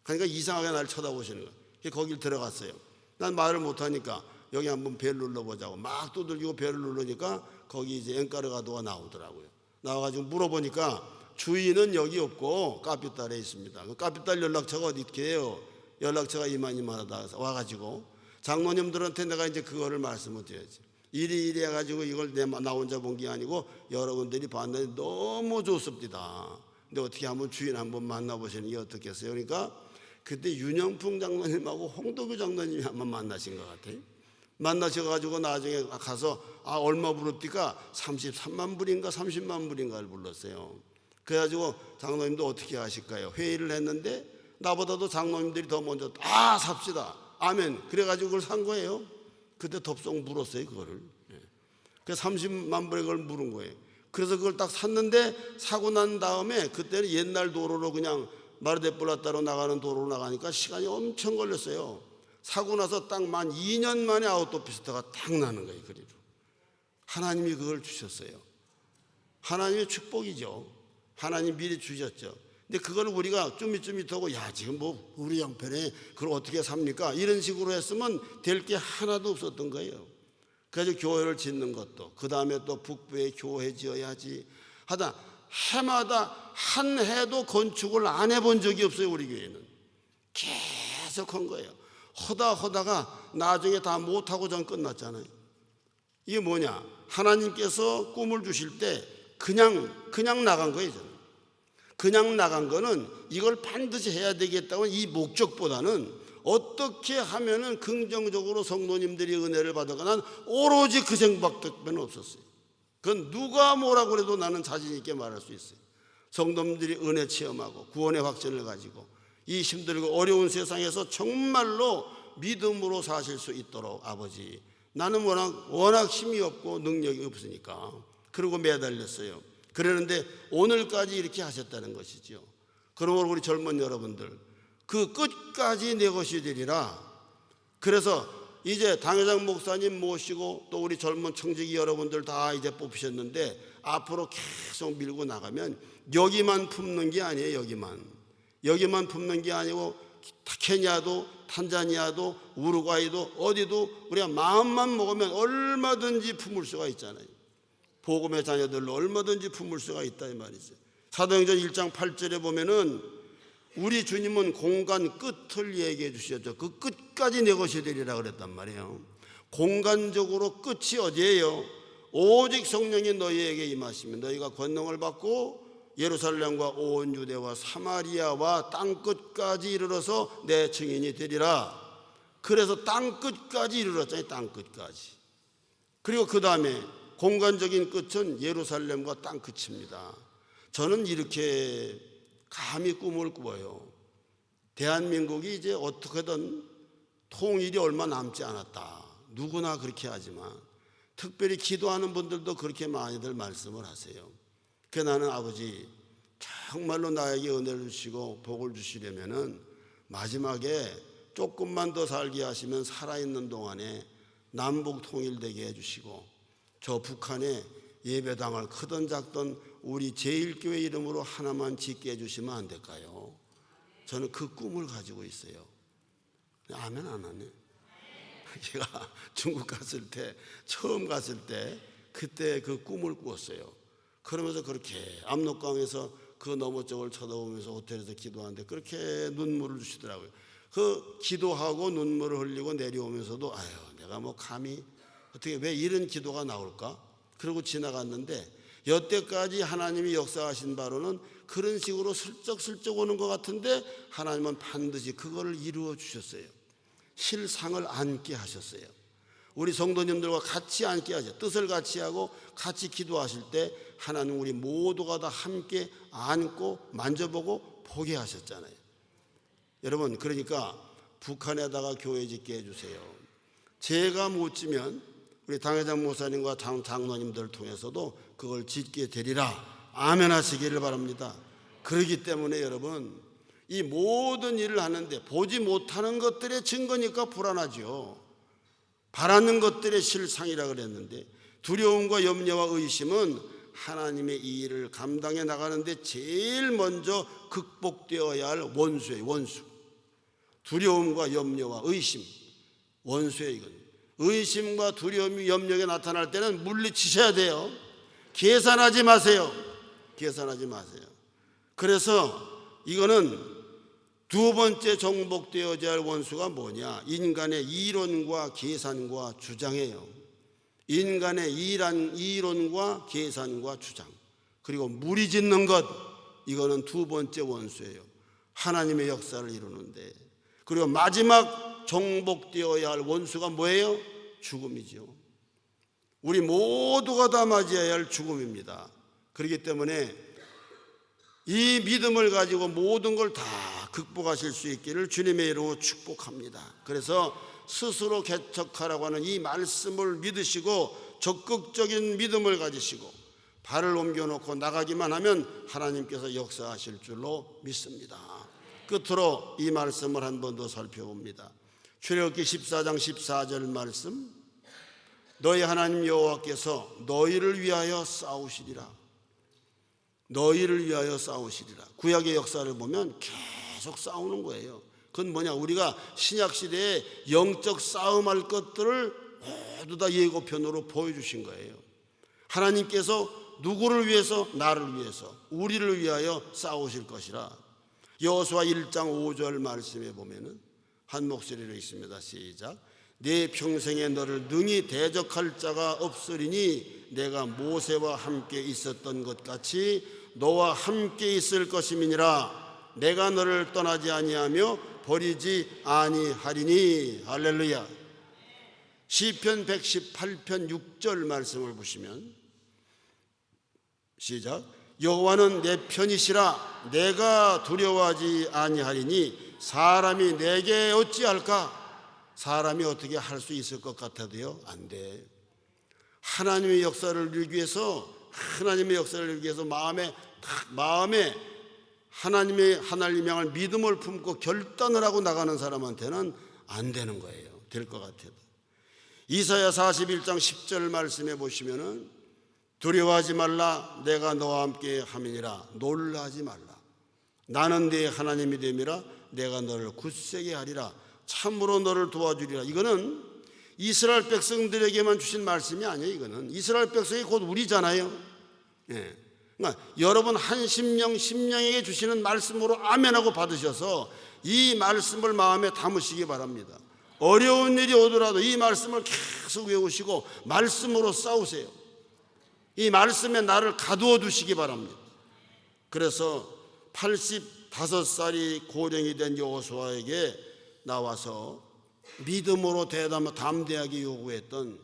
그러니까 이상하게 날 쳐다보시는 거예요. 거길 들어갔어요. 난 말을 못하니까 여기 한번 벨 눌러보자고 막 두들기고 벨을 누르니까 거기 이제 엔카르가도가 나오더라고요. 나와가지고 물어보니까 주인은 여기 없고 카피탈에 있습니다. 그 카피탈 연락처가 어디게 해요? 연락처가 이만하다 와가지고 장로님들한테 내가 이제 그거를 말씀을 드려야지. 이리 해가지고 이걸 나 혼자 본 게 아니고 여러분들이 봤는데 너무 좋습니다. 근데 어떻게 한번 주인 한번 만나보시는 게 어떻겠어요? 그러니까 그때 윤영풍 장로님하고 홍도규 장로님이 한번 만나신 것 같아요. 만나셔가지고 나중에 가서 얼마 부릅니까? 33만 불인가 30만 불인가를 불렀어요. 그래가지고 장로님도 어떻게 하실까요? 회의를 했는데 나보다도 장로님들이 더 먼저 삽시다. 아멘. 그래가지고 그걸 산 거예요. 그때 덥석 물었어요 그거를. 그 30만 불에 그걸 물은 거예요. 그래서 그걸 딱 샀는데 사고 난 다음에 그때는 옛날 도로로 그냥 마르데플라타로 나가는 도로로 나가니까 시간이 엄청 걸렸어요. 사고 나서 딱 만 2년 만에 아우토피스타가 딱 나는 거예요. 그리로 하나님이 그걸 주셨어요. 하나님의 축복이죠. 하나님 미리 주셨죠. 근데 그걸 우리가 쭈밋쭈밋하고 지금 뭐 우리 형편에 그걸 어떻게 삽니까? 이런 식으로 했으면 될 게 하나도 없었던 거예요. 그래서 교회를 짓는 것도 그 다음에 또 북부에 교회 지어야지 하다 해마다 한 해도 건축을 안 해본 적이 없어요. 우리 교회는 계속 한 거예요. 하다가 나중에 다 못하고 전 끝났잖아요. 이게 뭐냐? 하나님께서 꿈을 주실 때 그냥 나간 거예요. 저는. 그냥 나간 거는 이걸 반드시 해야 되겠다고 이 목적보다는 어떻게 하면은 긍정적으로 성도님들이 은혜를 받아가 난 오로지 그 생각밖에 없었어요. 그건 누가 뭐라고 그래도 나는 자신 있게 말할 수 있어요. 성도님들이 은혜 체험하고 구원의 확신을 가지고 이 힘들고 어려운 세상에서 정말로 믿음으로 사실 수 있도록 아버지 나는 워낙 힘이 없고 능력이 없으니까 그러고 매달렸어요. 그러는데 오늘까지 이렇게 하셨다는 것이죠. 그러므로 우리 젊은 여러분들 그 끝까지 내 것이 되리라. 그래서 이제 당회장 목사님 모시고 또 우리 젊은 청지기 여러분들 다 이제 뽑히셨는데 앞으로 계속 밀고 나가면 여기만 품는 게 아니에요. 여기만 품는 게 아니고 케냐도 탄자니아도 우루과이도 어디도 우리가 마음만 먹으면 얼마든지 품을 수가 있잖아요. 복음의 자녀들로 얼마든지 품을 수가 있다 이 말이죠. 사도행전 1장 8절에 보면은 우리 주님은 공간 끝을 얘기해 주셨죠. 그 끝까지 내 것이 되리라 그랬단 말이에요. 공간적으로 끝이 어디예요? 오직 성령이 너희에게 임하시면 너희가 권능을 받고 예루살렘과 온 유대와 사마리아와 땅끝까지 이르러서 내 증인이 되리라. 그래서 땅끝까지 이르렀잖아요. 땅끝까지. 그리고 그 다음에 공간적인 끝은 예루살렘과 땅끝입니다. 저는 이렇게 감히 꿈을 꾸어요. 대한민국이 이제 어떻게든 통일이 얼마 남지 않았다. 누구나 그렇게 하지만 특별히 기도하는 분들도 그렇게 많이들 말씀을 하세요. 그래서 나는 아버지 정말로 나에게 은혜를 주시고 복을 주시려면은 마지막에 조금만 더 살게 하시면 살아있는 동안에 남북 통일되게 해주시고 저 북한에 예배당을 크든 작든 우리 제1교회 이름으로 하나만 짓게 해주시면 안 될까요? 저는 그 꿈을 가지고 있어요. 아멘 안 하네. 제가 중국 갔을 때 처음 갔을 때 그때 그 꿈을 꾸었어요. 그러면서 그렇게 압록강에서 그 너머 쪽을 쳐다보면서 호텔에서 기도하는데 그렇게 눈물을 주시더라고요. 그 기도하고 눈물을 흘리고 내려오면서도 내가 뭐 감히 어떻게 왜 이런 기도가 나올까? 그러고 지나갔는데 여태까지 하나님이 역사하신 바로는 그런 식으로 슬쩍슬쩍 오는 것 같은데 하나님은 반드시 그거를 이루어 주셨어요. 실상을 안게 하셨어요. 우리 성도님들과 같이 앉게 하죠. 뜻을 같이 하고 같이 기도하실 때 하나님 우리 모두가 다 함께 안고 만져보고 보게 하셨잖아요. 여러분 그러니까 북한에다가 교회 짓게 해주세요. 제가 못 지면 우리 당회장 목사님과 장로님들 통해서도 그걸 짓게 되리라. 아멘 하시기를 바랍니다. 그렇기 때문에 여러분, 이 모든 일을 하는데 보지 못하는 것들의 증거니까 불안하죠. 바라는 것들의 실상이라 그랬는데, 두려움과 염려와 의심은 하나님의 이 일을 감당해 나가는데 제일 먼저 극복되어야 할 원수예요. 원수. 두려움과 염려와 의심, 원수예요. 이건 의심과 두려움이 염려가 나타날 때는 물리치셔야 돼요. 계산하지 마세요. 계산하지 마세요. 그래서 이거는 두 번째 정복되어야 할 원수가 뭐냐? 인간의 이론과 계산과 주장이에요. 인간의 이론과 계산과 주장, 그리고 무리짓는 것, 이거는 두 번째 원수예요. 하나님의 역사를 이루는데. 그리고 마지막 정복되어야 할 원수가 뭐예요? 죽음이죠. 우리 모두가 다 맞이해야 할 죽음입니다. 그렇기 때문에 이 믿음을 가지고 모든 걸 다 극복하실 수 있기를 주님의 이름으로 축복합니다. 그래서 스스로 개척하라고 하는 이 말씀을 믿으시고 적극적인 믿음을 가지시고 발을 옮겨놓고 나가기만 하면 하나님께서 역사하실 줄로 믿습니다. 끝으로 이 말씀을 한 번 더 살펴봅니다. 출애굽기 14장 14절 말씀, 너희 하나님 여호와께서 너희를 위하여 싸우시리라. 너희를 위하여 싸우시리라. 구약의 역사를 보면 계속 싸우는 거예요. 그건 뭐냐? 우리가 신약시대에 영적 싸움할 것들을 모두 다 예고편으로 보여주신 거예요. 하나님께서 누구를 위해서? 나를 위해서, 우리를 위하여 싸우실 것이라. 여호수아 1장 5절 말씀에 보면은 한 목소리로 있습니다. 시작. 내 평생에 너를 능히 대적할 자가 없으리니 내가 모세와 함께 있었던 것 같이 너와 함께 있을 것임이니라. 내가 너를 떠나지 아니하며 버리지 아니하리니. 할렐루야. 시편 118편 6절 말씀을 보시면 시작. 여호와는 내 편이시라. 내가 두려워하지 아니하리니 사람이 내게 어찌할까? 사람이 어떻게 할 수 있을 것 같아도요, 안 돼. 하나님의 역사를 이루기 위해서, 하나님의 역사를 이루기 위해서 마음에 하나님의 향할 믿음을 품고 결단을 하고 나가는 사람한테는 안 되는 거예요. 될 것 같아도. 이사야 41장 10절 말씀에 보시면은 두려워하지 말라. 내가 너와 함께 함이니라. 놀라지 말라. 나는 네 하나님이 됨이라. 내가 너를 굳세게 하리라. 참으로 너를 도와주리라. 이거는 이스라엘 백성들에게만 주신 말씀이 아니에요. 이거는 이스라엘 백성이 곧 우리잖아요. 예. 그러니까 여러분 한 심령에게 주시는 말씀으로 아멘하고 받으셔서 이 말씀을 마음에 담으시기 바랍니다. 어려운 일이 오더라도 이 말씀을 계속 외우시고 말씀으로 싸우세요. 이 말씀에 나를 가두어 두시기 바랍니다. 그래서 85살이 고령이 된 여호수아에게 나와서 믿음으로 담대하게 요구했던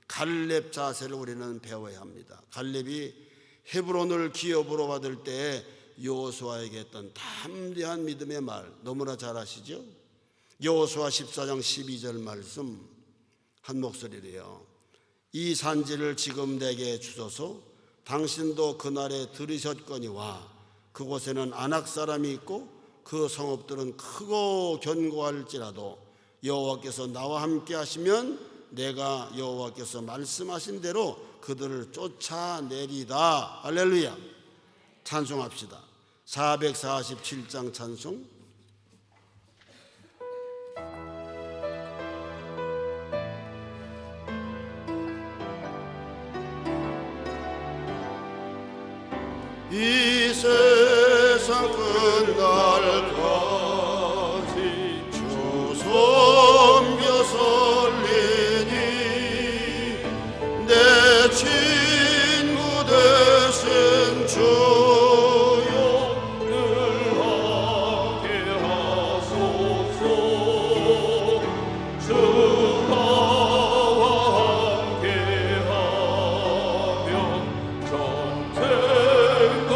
갈렙 자세를 우리는 배워야 합니다. 갈렙이 헤브론을 기업으로 받을 때 여호수아에게 했던 담대한 믿음의 말 너무나 잘 아시죠? 여호수아 14장 12절 말씀 한 목소리로요. 이 산지를 지금 내게 주소서. 당신도 그날에 들으셨거니와 그곳에는 아낙 사람이 있고 그 성읍들은 크고 견고할지라도 여호와께서 나와 함께 하시면 내가 여호와께서 말씀하신 대로 그들을 쫓아내리다. 할렐루야. 찬송합시다. 447장 찬송. 이 세상 끝날까지 주 섬겨 살리니 내 친구 되신 주여 늘 함께 하소서. 주 나와 함께 하면 전쟁도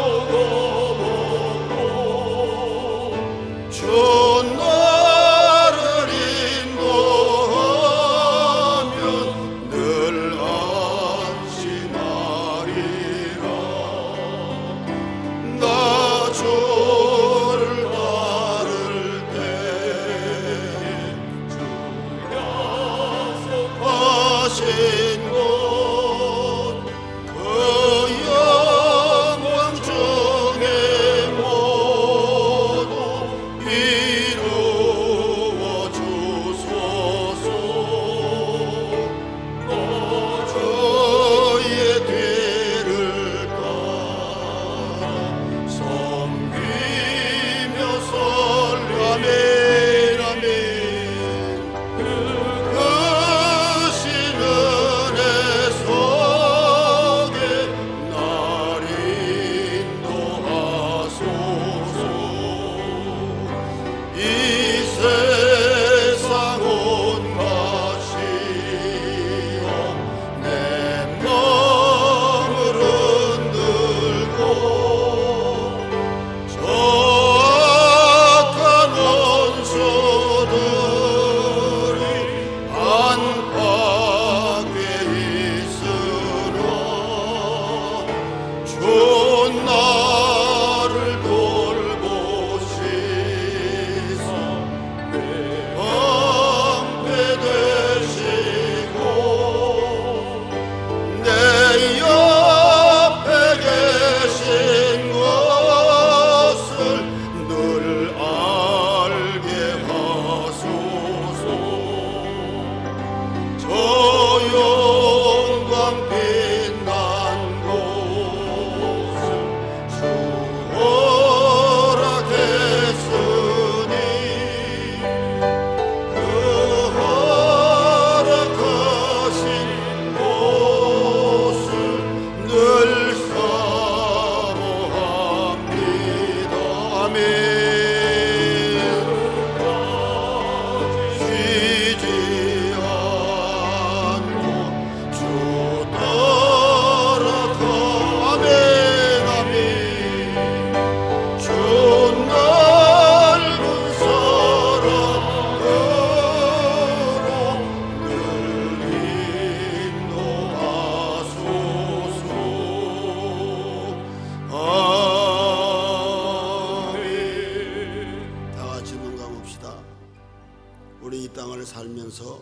신앙생활을 살면서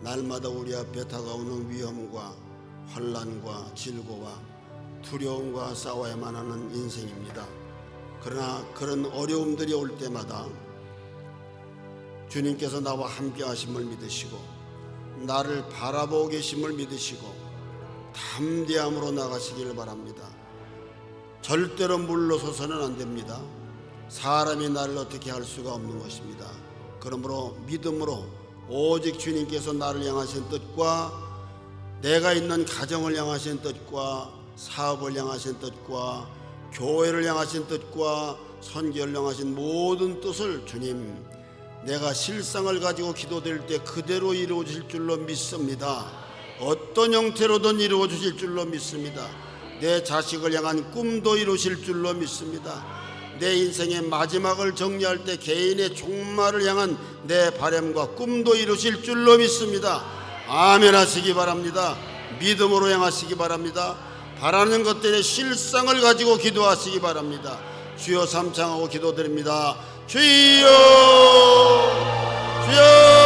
날마다 우리 앞에 다가오는 위험과 환난과 질고와 두려움과 싸워야만 하는 인생입니다. 그러나 그런 어려움들이 올 때마다 주님께서 나와 함께 하심을 믿으시고 나를 바라보고 계심을 믿으시고 담대함으로 나가시길 바랍니다. 절대로 물러서서는 안 됩니다. 사람이 나를 어떻게 할 수가 없는 것입니다. 그러므로 믿음으로 오직 주님께서 나를 향하신 뜻과 내가 있는 가정을 향하신 뜻과 사업을 향하신 뜻과 교회를 향하신 뜻과 선교를 향하신 모든 뜻을 주님, 내가 실상을 가지고 기도될 때 그대로 이루어질 줄로 믿습니다. 어떤 형태로든 이루어 주실 줄로 믿습니다. 내 자식을 향한 꿈도 이루실 줄로 믿습니다. 내 인생의 마지막을 정리할 때 개인의 종말을 향한 내 바람과 꿈도 이루실 줄로 믿습니다. 아멘 하시기 바랍니다. 믿음으로 행하시기 바랍니다. 바라는 것들의 실상을 가지고 기도하시기 바랍니다. 주여 삼창하고 기도드립니다. 주여, 주여.